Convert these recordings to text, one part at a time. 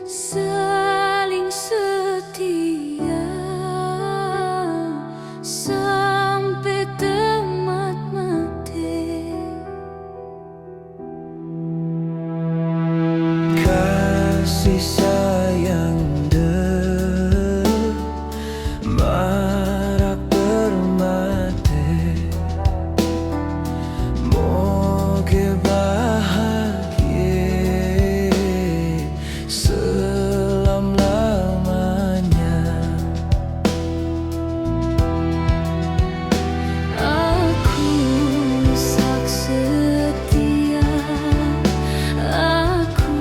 saling setia sampai tamat mati. Kasih sayang marak bermati, moga bahagia selama-lamanya. Aku saksi setia, aku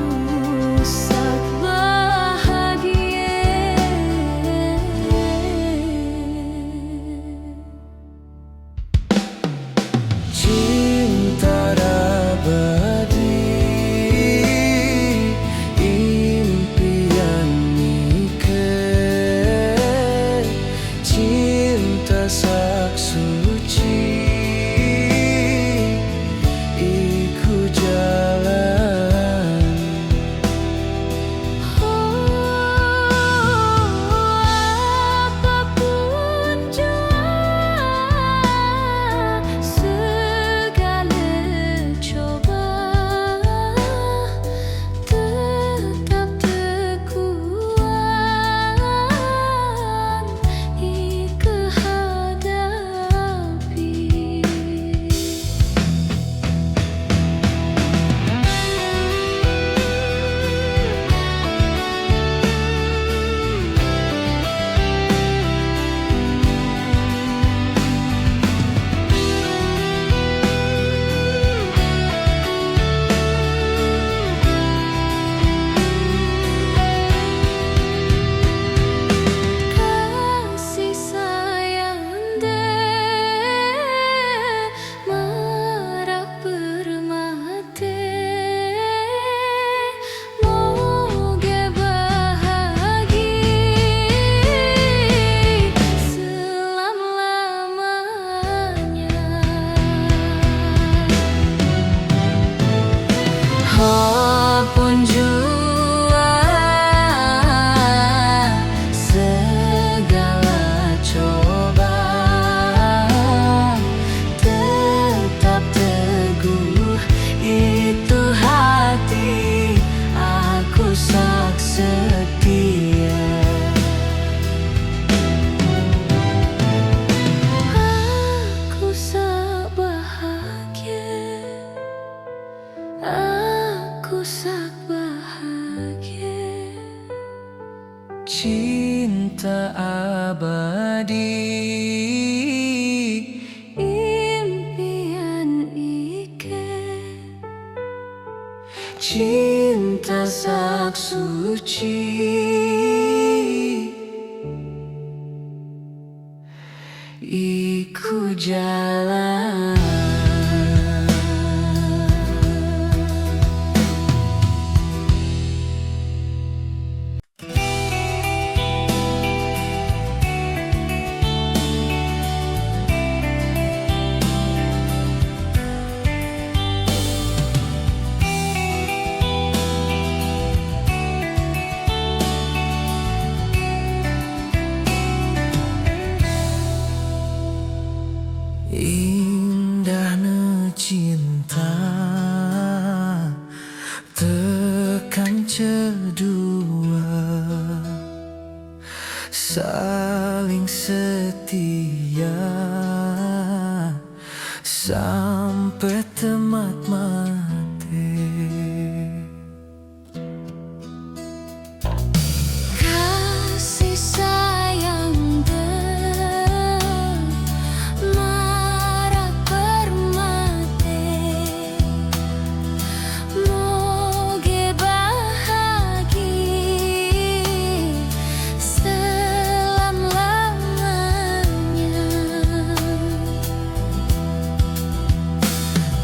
sak bahagia. Cinta abadi, impian nikah, cinta sak suci, ikut jalan. Apapun jua, segala coba, tetap tekuan ikut hadapi. Kasih sayang marak bermati, moga bahagia selama-lamanya. Apapun jua, segala coba, tetap teguh itu hati, aku sak setia. Aku sak bahagia, aku sak bahagia. Cinta abadi, Impian ikat, cinta sak suci, ikut jalan. Indahnya cinta tekan cedua, saling setia sampai tamat mati. kasih sayang marak bermati, moga bahagia selama-lamanya.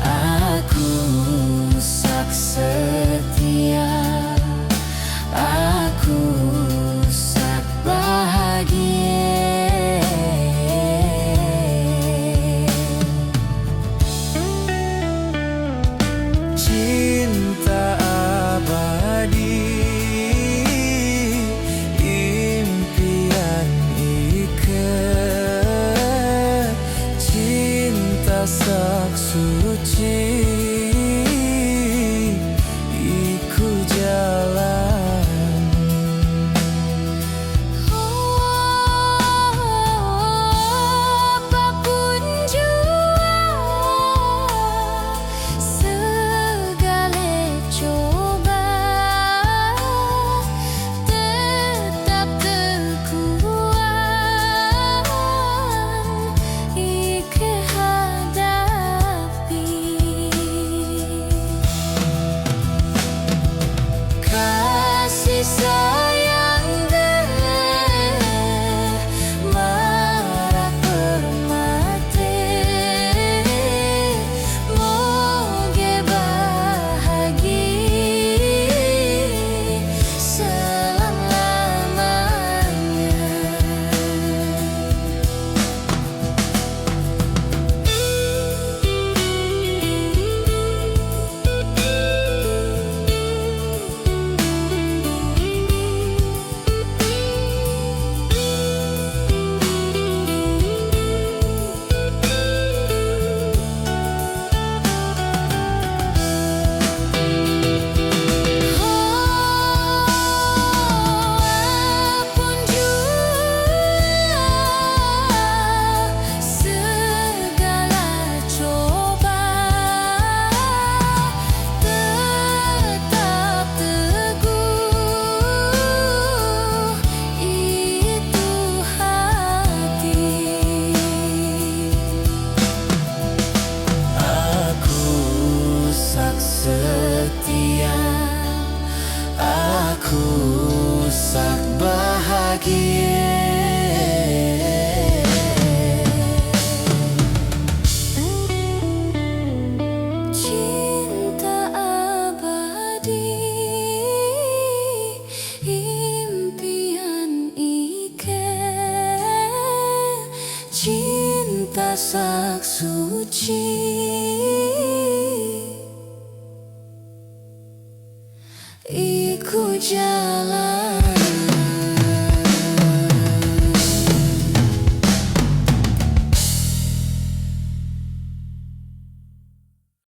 Aku saksi Cinta abadi, impian ike, cinta sak suci. Iku jalan